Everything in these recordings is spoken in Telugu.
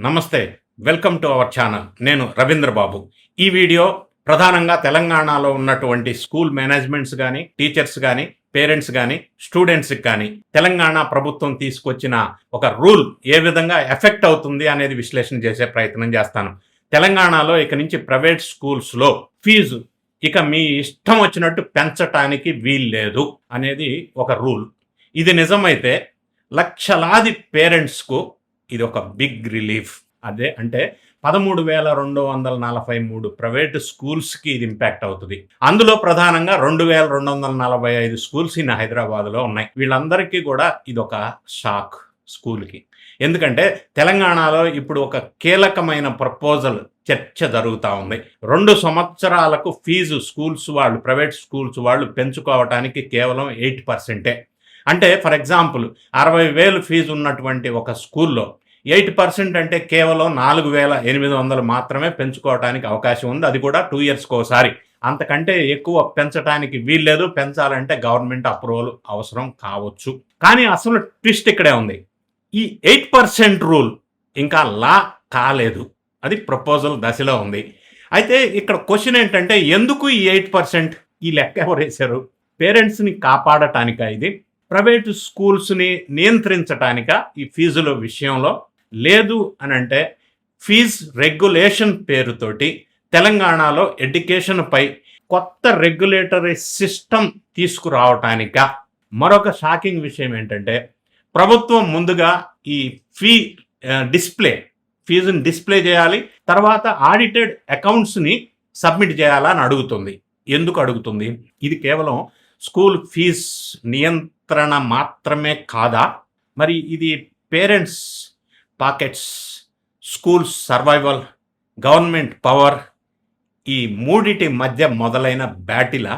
నమస్తే. Welcome to our channel. నేను రవీంద్ర బాబు. ఈ వీడియో ప్రధానంగా తెలంగాణలో ఉన్నటువంటి స్కూల్ మేనేజ్మెంట్స్ గానీ, టీచర్స్ గానీ, పేరెంట్స్ గానీ, స్టూడెంట్స్‌కి కానీ తెలంగాణ ప్రభుత్వం తీసుకొచ్చిన ఒక రూల్ ఏ విధంగా ఎఫెక్ట్ అవుతుంది అనేది విశ్లేషణ చేసే ప్రయత్నం చేస్తాను. తెలంగాణలో ఇక నుంచి ప్రైవేట్ స్కూల్స్‌లో ఫీజు ఇక మీ ఇష్టం వచ్చినట్టు పెంచటానికి వీల్లేదు అనేది ఒక రూల్. ఇది నిజమైతే లక్షలాది పేరెంట్స్‌కు ఇది ఒక బిగ్ రిలీఫ్. అదే అంటే 13,243 ప్రైవేట్ స్కూల్స్‌కి ఇది ఇంపాక్ట్ అవుతుంది. అందులో ప్రధానంగా 2,245 స్కూల్స్ ఇన్ హైదరాబాద్‌లో ఉన్నాయి. వీళ్ళందరికీ కూడా ఇదొక షాక్ స్కూల్‌కి. ఎందుకంటే తెలంగాణలో ఇప్పుడు ఒక కీలకమైన ప్రపోజల్ చర్చ జరుగుతా ఉంది. 2 సంవత్సరాలకు ఫీజు స్కూల్స్ వాళ్ళు, ప్రైవేట్ స్కూల్స్ వాళ్ళు పెంచుకోవటానికి కేవలం 8%. అంటే ఫర్ ఎగ్జాంపుల్ 60,000 ఫీజు ఉన్నటువంటి ఒక స్కూల్‌లో 8% అంటే కేవలం 4,800 మాత్రమే పెంచుకోవటానికి అవకాశం ఉంది. అది కూడా 2 ఇయర్స్‌కి ఒకసారి. అంతకంటే ఎక్కువ పెంచడానికి వీల్లేదు. పెంచాలంటే గవర్నమెంట్ అప్రూవల్ అవసరం కావచ్చు. కానీ అసలు ట్విస్ట్ ఇక్కడే ఉంది. ఈ 8% రూల్ ఇంకా లా కాలేదు. అది ప్రపోజల్ దశలో ఉంది. అయితే ఇక్కడ క్వశ్చన్ ఏంటంటే ఎందుకు ఈ 8%? ఈ లెక్క ఎవరేశారు? పేరెంట్స్‌ని కాపాడటానికా ఇది? ప్రైవేటు స్కూల్స్‌ని నియంత్రించటానికా ఈ ఫీజుల విషయంలో? లేదు అనంటే ఫీజ్ రెగ్యులేషన్ పేరుతోటి తెలంగాణలో ఎడ్యుకేషన్పై కొత్త రెగ్యులేటరీ సిస్టమ్ తీసుకురావటానికా? మరొక షాకింగ్ విషయం ఏంటంటే ప్రభుత్వం ముందుగా ఈ ఫీజుని డిస్ప్లే చేయాలి, తర్వాత ఆడిటెడ్ అకౌంట్స్ని సబ్మిట్ చేయాలని అడుగుతుంది. ఎందుకు అడుగుతుంది? ఇది కేవలం స్కూల్ ఫీజ్ నియంత్రణ మాత్రమే కాదా? మరి ఇది parents pockets, schools survival, government power, ఈ మూడిటి మధ్య మొదలైన బ్యాటిలా?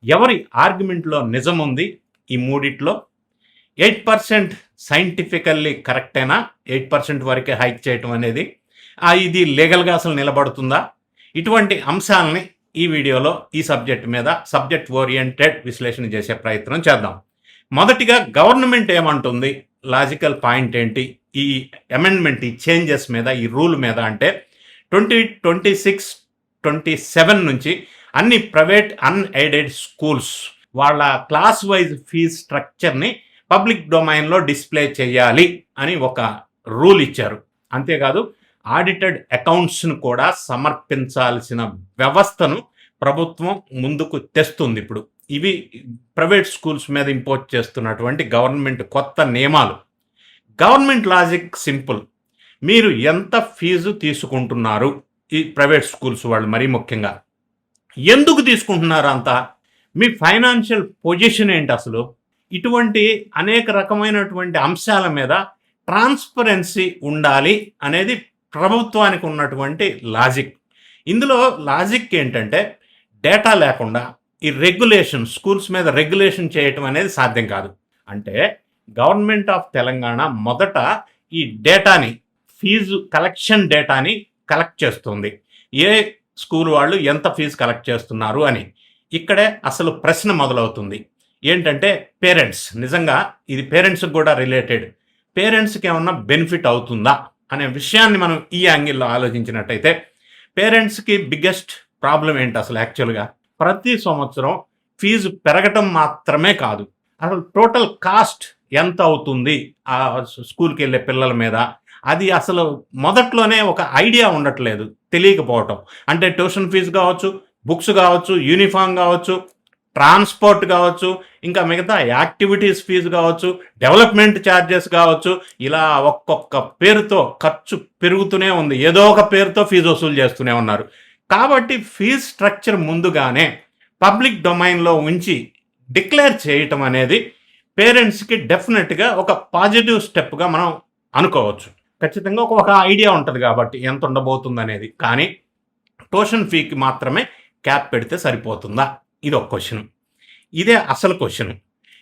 ఎవరి ఆర్గ్యుమెంట్లో నిజముంది ఈ మూడిట్లో? 8% సైంటిఫికల్లీ కరెక్టేనా? 8% వరకే హైక్ చేయటం అనేది ఇది లీగల్గా అసలు నిలబడుతుందా? ఇటువంటి అంశాలని ఈ వీడియోలో ఈ సబ్జెక్ట్ ఓరియంటెడ్ విశ్లేషణ చేసే ప్రయత్నం చేద్దాం. మొదటిగా గవర్నమెంట్ ఏమంటుంది, లాజికల్ పాయింట్ ఏంటి ఈ అమెండ్మెంట్, ఈ చేంజెస్ మీద, ఈ రూల్ మీద అంటే 2026-27 నుంచి అన్ని ప్రైవేట్ అన్ఎయిడెడ్ స్కూల్స్ వాళ్ళ క్లాస్ వైజ్ ఫీజ్ స్ట్రక్చర్ని పబ్లిక్ డొమైన్లో డిస్ప్లే చేయాలి అని ఒక రూల్ ఇచ్చారు. అంతేకాదు ఆడిటెడ్ అకౌంట్స్ను కూడా సమర్పించాల్సిన వ్యవస్థను ప్రభుత్వం ముందుకు తెస్తుంది. ఇప్పుడు ఇవి ప్రైవేట్ స్కూల్స్ మీద ఇంపోజ్ చేస్తున్నటువంటి గవర్నమెంట్ కొత్త నియమాలు. Government logic simple. మీరు ఎంత ఫీజు తీసుకుంటున్నారు ఈ ప్రైవేట్ స్కూల్స్ వాళ్ళు, మరీ ముఖ్యంగా ఎందుకు తీసుకుంటున్నారు అంతా? మీ ఫైనాన్షియల్ పొజిషన్ ఏంటి అసలు? ఇటువంటి అనేక రకమైనటువంటి అంశాల మీద ట్రాన్స్పరెన్సీ ఉండాలి అనేది ప్రభుత్వానికి ఉన్నటువంటి లాజిక్. ఇందులో లాజిక్ ఏంటంటే డేటా లేకుండా ఈ స్కూల్స్ మీద రెగ్యులేషన్ చేయటం అనేది సాధ్యం కాదు. అంటే గవర్నమెంట్ ఆఫ్ తెలంగాణ మొదట ఈ డేటాని, ఫీజు కలెక్షన్ డేటాని కలెక్ట్ చేస్తుంది. ఏ స్కూల్ వాళ్ళు ఎంత ఫీజు కలెక్ట్ చేస్తున్నారు అని. ఇక్కడే అసలు ప్రశ్న మొదలవుతుంది. ఏంటంటే పేరెంట్స్, నిజంగా ఇది పేరెంట్స్కి కూడా రిలేటెడ్, పేరెంట్స్కి ఏమన్నా బెనిఫిట్ అవుతుందా అనే విషయాన్ని మనం ఈ యాంగిల్లో ఆలోచించినట్టయితే పేరెంట్స్కి బిగ్గెస్ట్ ప్రాబ్లం ఏంటి అసలు? యాక్చువల్గా ప్రతి సంవత్సరం ఫీజు పెరగటం మాత్రమే కాదు, అసలు టోటల్ కాస్ట్ ఎంత అవుతుంది ఆ స్కూల్కి వెళ్ళే పిల్లల మీద, అది అసలు మొదట్లోనే ఒక ఐడియా ఉండట్లేదు, తెలియకపోవటం. అంటే ట్యూషన్ ఫీజు కావచ్చు, బుక్స్ కావచ్చు, యూనిఫామ్ కావచ్చు, ట్రాన్స్పోర్ట్ కావచ్చు, ఇంకా మిగతా యాక్టివిటీస్ ఫీజు కావచ్చు, డెవలప్మెంట్ ఛార్జెస్ కావచ్చు, ఇలా ఒక్కొక్క పేరుతో ఖర్చు పెరుగుతూనే ఉంది. ఏదో ఒక పేరుతో ఫీజు వసూలు చేస్తూనే ఉన్నారు. కాబట్టి ఫీజ్ స్ట్రక్చర్ ముందుగానే పబ్లిక్ డొమైన్లో ఉంచి డిక్లేర్ చేయటం అనేది పేరెంట్స్కి డెఫినెట్గా ఒక పాజిటివ్ స్టెప్గా మనం అనుకోవచ్చు. ఖచ్చితంగా ఒక ఐడియా ఉంటుంది కాబట్టి ఎంత ఉండబోతుంది అనేది. కానీ ట్యూషన్ ఫీకి మాత్రమే క్యాప్ పెడితే సరిపోతుందా? ఇది ఒక క్వశ్చన్. ఇదే అసలు క్వశ్చన్.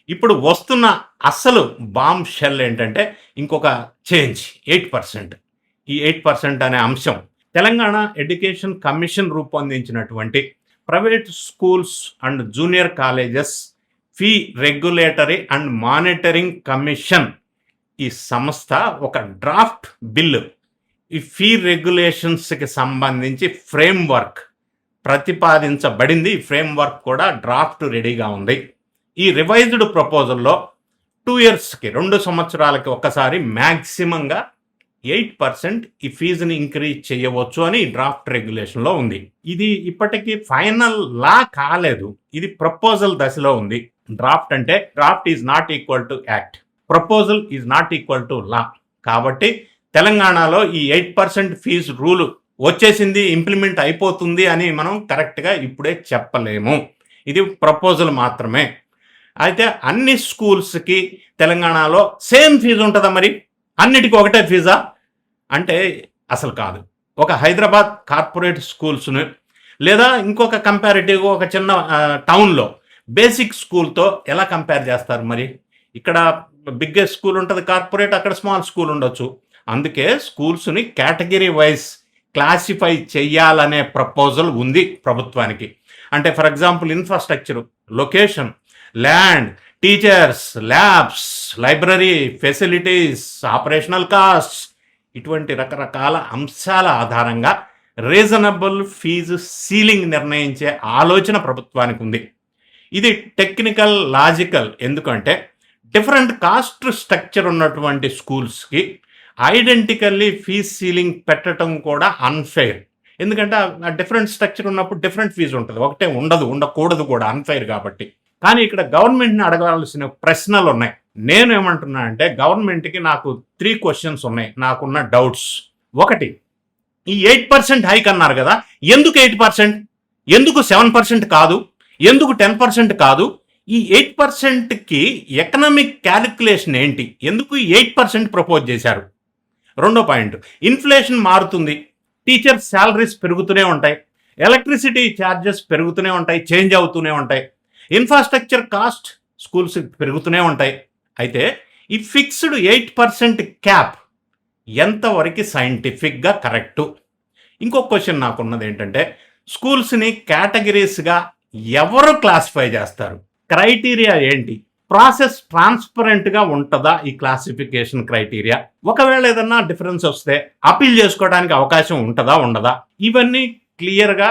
ఇప్పుడు వస్తున్న అసలు బాంబ్ షెల్ ఏంటంటే ఇంకొక చేంజ్, 8%. ఈ 8% అనే అంశం తెలంగాణ ఎడ్యుకేషన్ కమిషన్ రూపొందించినటువంటి private schools and junior colleges fee regulatory and monitoring commission, ఈ సంస్థ ఒక డ్రాఫ్ట్ బిల్లు ఈ ఫీ రెగ్యులేషన్స్కి సంబంధించి ఫ్రేమ్వర్క్ ప్రతిపాదించబడింది. ఈ ఫ్రేమ్వర్క్ కూడా డ్రాఫ్ట్ రెడీగా ఉంది. ఈ రివైజ్డ్ ప్రపోజల్లో 2 ఇయర్స్కి 2 సంవత్సరాలకి ఒకసారి మ్యాక్సిమంగా 8% ఈ ఫీజుని ఇంక్రీజ్ చేయవచ్చు అని డ్రాఫ్ట్ రెగ్యులేషన్లో ఉంది. ఇది ఇప్పటికీ ఫైనల్ లా కాలేదు. ఇది ప్రపోజల్ దశలో ఉంది. డ్రాఫ్ట్ అంటే draft is not equal to act, proposal is not equal to law. కాబట్టి తెలంగాణలో ఈ 8% ఫీజు రూల్ వచ్చేసింది, ఇంప్లిమెంట్ అయిపోతుంది అని మనం కరెక్ట్గా ఇప్పుడే చెప్పలేము. ఇది ప్రపోజల్ మాత్రమే. అయితే అన్ని స్కూల్స్కి తెలంగాణలో సేమ్ ఫీజు ఉంటుందా? మరి అన్నిటికీ ఒకటే ఫీజా అంటే అసలు కాదు. ఒక హైదరాబాద్ కార్పొరేట్ స్కూల్స్ను లేదా ఇంకొక కంపారిటివ్గా ఒక చిన్న టౌన్లో బేసిక్ స్కూల్తో ఎలా కంపేర్ చేస్తారు? మరి ఇక్కడ బిగ్గెస్ట్ స్కూల్ ఉంటుంది కార్పొరేట్, అక్కడ స్మాల్ స్కూల్ ఉండొచ్చు. అందుకే స్కూల్స్ని కేటగిరీ వైజ్ క్లాసిఫై చెయ్యాలనే ప్రపోజల్ ఉంది ప్రభుత్వానికి. అంటే for example infrastructure, location, land, teachers, labs, library facilities, operational cost, ఇటువంటి రకరకాల అంశాల ఆధారంగా రీజనబుల్ ఫీజు సీలింగ్ నిర్ణయించే ఆలోచన ప్రభుత్వానికి ఉంది. ఇది టెక్నికల్, లాజికల్. ఎందుకంటే డిఫరెంట్ కాస్ట్ స్ట్రక్చర్ ఉన్నటువంటి స్కూల్స్కి ఐడెంటికల్లీ ఫీజ్ సీలింగ్ పెట్టడం కూడా అన్ఫెయిర్. ఎందుకంటే ఆ డిఫరెంట్ స్ట్రక్చర్ ఉన్నప్పుడు డిఫరెంట్ ఫీజు ఉంటుంది, ఒకటే ఉండకూడదు కూడా, అన్ఫెయిర్ కాబట్టి. కానీ ఇక్కడ గవర్నమెంట్ని అడగాల్సిన ప్రశ్నలు ఉన్నాయి. నేను ఏమంటున్నా అంటే గవర్నమెంట్కి నాకు 3 క్వశ్చన్స్ ఉన్నాయి, నాకున్న డౌట్స్. ఒకటి, ఈ 8% హైక్ అన్నారు కదా, ఎందుకు 8%? ఎందుకు 7% కాదు? ఎందుకు 10% కాదు? ఈ 8%కి ఎకనామిక్ క్యాలిక్యులేషన్ ఏంటి? ఎందుకు ఈ 8% ప్రపోజ్ చేశారు? రెండో పాయింట్, ఇన్ఫ్లేషన్ మారుతుంది, టీచర్ శాలరీస్ పెరుగుతూనే ఉంటాయి, ఎలక్ట్రిసిటీ ఛార్జెస్ పెరుగుతూనే ఉంటాయి, చేంజ్ అవుతూనే ఉంటాయి, ఇన్ఫ్రాస్ట్రక్చర్ కాస్ట్ స్కూల్స్ పెరుగుతూనే ఉంటాయి. అయితే ఈ ఫిక్స్డ్ 8% క్యాప్ ఎంతవరకు సైంటిఫిక్గా కరెక్టు? ఇంకొక క్వశ్చన్ నాకున్నది ఏంటంటే స్కూల్స్ని కేటగిరీస్గా ఎవరు క్లాసిఫై చేస్తారు? క్రైటీరియా ఏంటి? ప్రాసెస్ ట్రాన్స్పరెంట్గా ఉంటుందా ఈ క్లాసిఫికేషన్ క్రైటీరియా? ఒకవేళ ఏదన్నా డిఫరెన్స్ వస్తే అపీల్ చేసుకోవడానికి అవకాశం ఉంటుందా, ఉండదా? ఇవన్నీ క్లియర్గా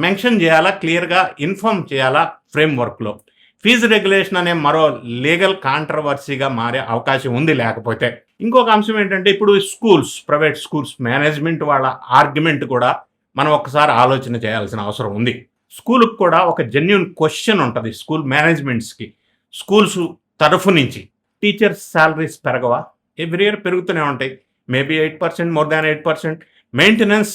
మెన్షన్ చేయాలా, క్లియర్గా ఇన్ఫార్మ్ చేయాలా ఫ్రేమ్వర్క్లో. ఫీజు రెగ్యులేషన్ అనే మరో లీగల్ కాంట్రవర్సీగా మారే అవకాశం ఉంది. లేకపోతే ఇంకొక అంశం ఏంటంటే ఇప్పుడు స్కూల్స్, ప్రైవేట్ స్కూల్స్ మేనేజ్మెంట్ వాళ్ళ ఆర్గ్యుమెంట్ కూడా మనం ఒకసారి ఆలోచన చేయాల్సిన అవసరం ఉంది. స్కూల్కి కూడా ఒక జెన్యూన్ క్వశ్చన్ ఉంటుంది స్కూల్ మేనేజ్మెంట్స్కి. స్కూల్స్ తరఫు నుంచి టీచర్స్ శాలరీస్ పెరగవా? ఎవ్రీ ఇయర్ పెరుగుతూనే ఉంటాయి, maybe 8%, more than 8%. Maintenance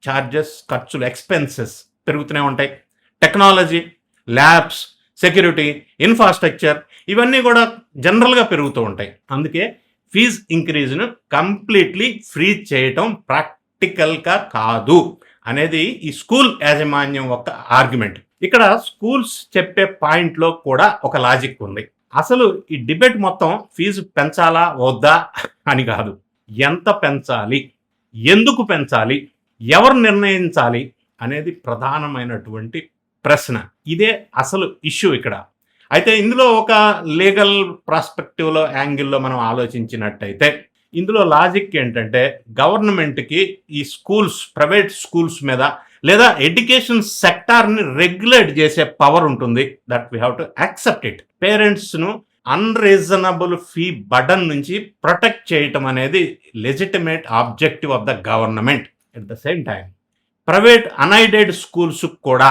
charges, ఖర్చులు, ఎక్స్పెన్సెస్ పెరుగుతూనే ఉంటాయి. టెక్నాలజీ, ల్యాబ్స్, సెక్యూరిటీ, ఇన్ఫ్రాస్ట్రక్చర్ ఇవన్నీ కూడా జనరల్గా పెరుగుతూ ఉంటాయి. అందుకే ఫీజ్ ఇంక్రీజ్ను కంప్లీట్లీ ఫ్రీ చేయటం ప్రాక్టికల్గా కాదు అనేది ఈ స్కూల్ యాజమాన్యం ఒక ఆర్గ్యుమెంట్. ఇక్కడ స్కూల్స్ చెప్పే పాయింట్లో కూడా ఒక లాజిక్ ఉంది. అసలు ఈ డిబేట్ మొత్తం ఫీజు పెంచాలా వద్దా అని కాదు, ఎంత పెంచాలి, ఎందుకు పెంచాలి, ఎవరు నిర్ణయించాలి అనేది ప్రధానమైనటువంటి ప్రశ్న. ఇదే అసలు ఇష్యూ ఇక్కడ. అయితే ఇందులో ఒక లీగల్ ప్రాస్పెక్టివ్లో యాంగిల్లో మనం ఆలోచించినట్టయితే ఇందులో లాజిక్ ఏంటంటే గవర్నమెంట్కి ఈ స్కూల్స్, ప్రైవేట్ స్కూల్స్ మీద లేదా ఎడ్యుకేషన్ సెక్టార్ని రెగ్యులేట్ చేసే పవర్ ఉంటుంది. That we have to accept it. పేరెంట్స్ను అన్రీజనబుల్ ఫీ బర్డన్ నుంచి ప్రొటెక్ట్ చేయటం అనేది legitimate objective of the government. At the same time private unaided schools కూడా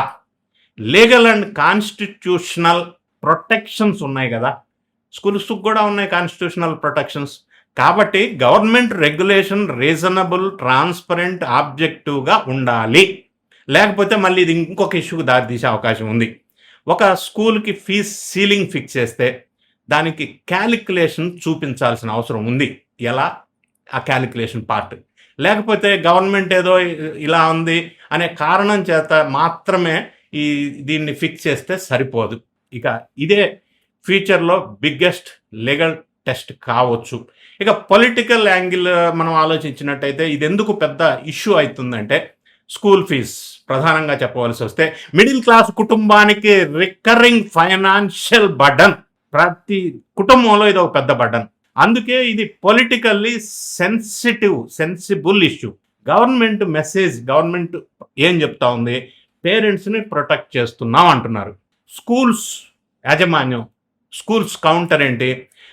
లీగల్ అండ్ కాన్స్టిట్యూషనల్ ప్రొటెక్షన్స్ ఉన్నాయి కదా, స్కూల్స్కి కూడా ఉన్నాయి కాన్స్టిట్యూషనల్ ప్రొటెక్షన్స్. కాబట్టి గవర్నమెంట్ రెగ్యులేషన్ రీజనబుల్, ట్రాన్స్పరెంట్, ఆబ్జెక్టివ్గా ఉండాలి. లేకపోతే మళ్ళీ ఇది ఇంకొక ఇష్యూకి దారితీసే అవకాశం ఉంది. ఒక స్కూల్కి ఫీజ్ సీలింగ్ ఫిక్స్ చేస్తే దానికి క్యాలిక్యులేషన్ చూపించాల్సిన అవసరం ఉంది. ఎలా? ఆ క్యాలిక్యులేషన్ పార్ట్. లేకపోతే గవర్నమెంట్ ఏదో ఇలా ఉంది అనే కారణం చేత మాత్రమే దీన్ని ఫిక్స్ చేస్తే సరిపోదు. ఇక ఇదే ఫ్యూచర్లో బిగ్గెస్ట్ లీగల్ టెస్ట్ కావచ్చు. ఇక పొలిటికల్ యాంగిల్ మనం ఆలోచించినట్టయితే ఇది ఎందుకు పెద్ద ఇష్యూ అవుతుందంటే స్కూల్ ఫీజ్ ప్రధానంగా చెప్పవలసి వస్తే మిడిల్ క్లాస్ కుటుంబానికి రికరింగ్ ఫైనాన్షియల్ బర్డన్. ప్రతి కుటుంబంలో ఇది ఒక పెద్ద బర్డన్. అందుకే ఇది పొలిటికల్లీ సెన్సిబుల్ ఇష్యూ. గవర్నమెంట్ ఏం చెప్తా ఉంది, పేరెంట్స్ని ప్రొటెక్ట్ చేస్తున్నాం అంటున్నారు. స్కూల్స్ యాజమాన్యం, స్కూల్స్ కౌంటర్ ఏంటి,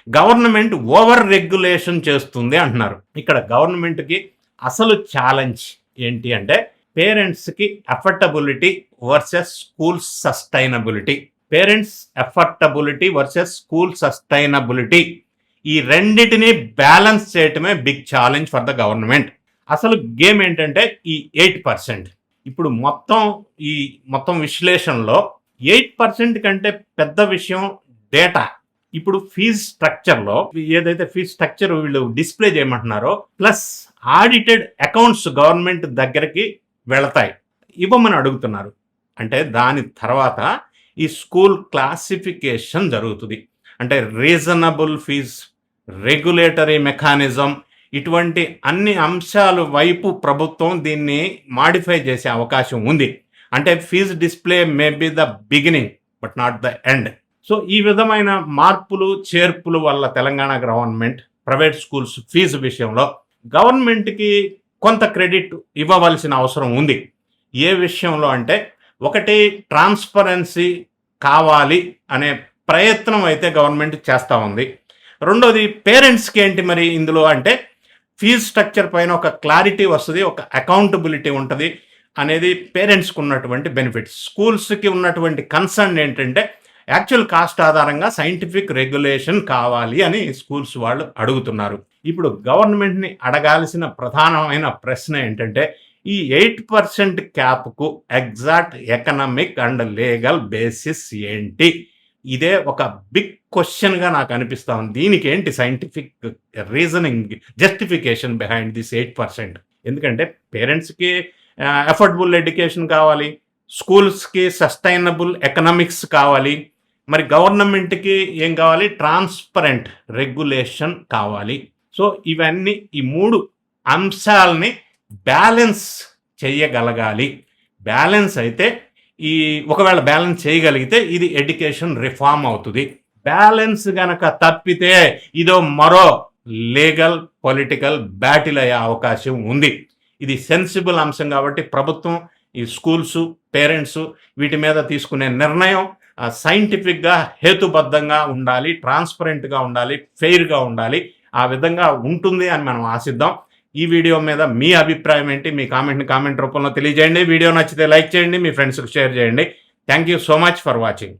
గవర్నమెంట్ ఓవర్ రెగ్యులేషన్ చేస్తుంది అంటున్నారు. ఇక్కడ గవర్నమెంట్కి అసలు ఛాలెంజ్ ఏంటి అంటే పేరెంట్స్కి affordability versus school sustainability. Parents affordability versus school sustainability, ఈ రెండిటిని బ్యాలెన్స్ చేయటమే big challenge for the government. అసలు గేమ్ ఏంటంటే ఈ 8%. ఇప్పుడు మొత్తం విశ్లేషణలో 8% కంటే పెద్ద విషయం డేటా. ఇప్పుడు ఫీజ్ స్ట్రక్చర్లో ఏదైతే ఫీజ్ స్ట్రక్చర్ వీళ్ళు డిస్ప్లే చేయమంటున్నారో ప్లస్ ఆడిటెడ్ అకౌంట్స్ గవర్నమెంట్ దగ్గరికి వెళతాయి, ఇవ్వమని అడుగుతున్నారు. అంటే దాని తర్వాత ఈ స్కూల్ క్లాసిఫికేషన్ జరుగుతుంది. అంటే రీజనబుల్ ఫీజ్, రెగ్యులేటరీ మెకానిజం, ఇటువంటి అన్ని అంశాల వైపు ప్రభుత్వం దీన్ని మాడిఫై చేసే అవకాశం ఉంది. అంటే fee display may be the beginning but not the end. So ఈ విధమైన మార్పులు చేర్పులు వల్ల Telangana government private schools fee విషయంలో గవర్నమెంట్కి కొంత క్రెడిట్ ఇవ్వవలసిన అవసరం ఉంది. ఏ విషయంలో అంటే, ఒకటి ట్రాన్స్పరెన్సీ కావాలి అనే ప్రయత్నం అయితే గవర్నమెంట్ చేస్తూ ఉంది. రెండోది పేరెంట్స్కి ఏంటి మరి ఇందులో అంటే ఫీజ్ స్ట్రక్చర్ పైన ఒక క్లారిటీ వస్తుంది, ఒక అకౌంటబిలిటీ ఉంటుంది అనేది పేరెంట్స్కి ఉన్నటువంటి బెనిఫిట్స్. స్కూల్స్కి ఉన్నటువంటి కన్సర్న్ ఏంటంటే యాక్చువల్ కాస్ట్ ఆధారంగా సైంటిఫిక్ రెగ్యులేషన్ కావాలి అని స్కూల్స్ వాళ్ళు అడుగుతున్నారు. ఇప్పుడు గవర్నమెంట్ని అడగాల్సిన ప్రధానమైన ప్రశ్న ఏంటంటే ఈ 8% క్యాప్కు exact economic and legal basis ఏంటి? ఇదే ఒక బిగ్ క్వశ్చన్గా నాకు అనిపిస్తా ఉంది. దీనికి ఏంటి scientific reasoning, justification behind this 8%? ఎందుకంటే పేరెంట్స్కి అఫోర్డబుల్ ఎడ్యుకేషన్ కావాలి, స్కూల్స్కి సస్టైనబుల్ ఎకనామిక్స్ కావాలి, మరి గవర్నమెంట్కి ఏం కావాలి, ట్రాన్స్పరెంట్ రెగ్యులేషన్ కావాలి. సో ఇవన్నీ ఈ 3 అంశాలని బ్యాలెన్స్ చేయగలగాలి. బ్యాలెన్స్ అయితే ఒకవేళ బ్యాలెన్స్ చేయగలిగితే ఇది ఎడ్యుకేషన్ రిఫార్మ్ అవుతుంది. బ్యాలెన్స్ గనక తప్పితే ఇదో మరో లీగల్ పొలిటికల్ బ్యాటిల్ అయ్యే అవకాశం ఉంది. ఇది సెన్సిబుల్ అంశం కాబట్టి ప్రభుత్వం ఈ స్కూల్స్, పేరెంట్స్ వీటి మీద తీసుకునే నిర్ణయం సైంటిఫిక్గా, హేతుబద్ధంగా ఉండాలి, ట్రాన్స్పరెంట్గా ఉండాలి, ఫెయిర్గా ఉండాలి. ఆ విధంగా ఉంటుంది అని మనం ఆశిద్దాం. ఈ వీడియో మీద మీ అభిప్రాయం ఏంటి? మీ కామెంట్ రూపంలో తెలియజేయండి. వీడియో నచ్చితే లైక్ చేయండి, మీ ఫ్రెండ్స్కి షేర్ చేయండి. Thank you so much for watching.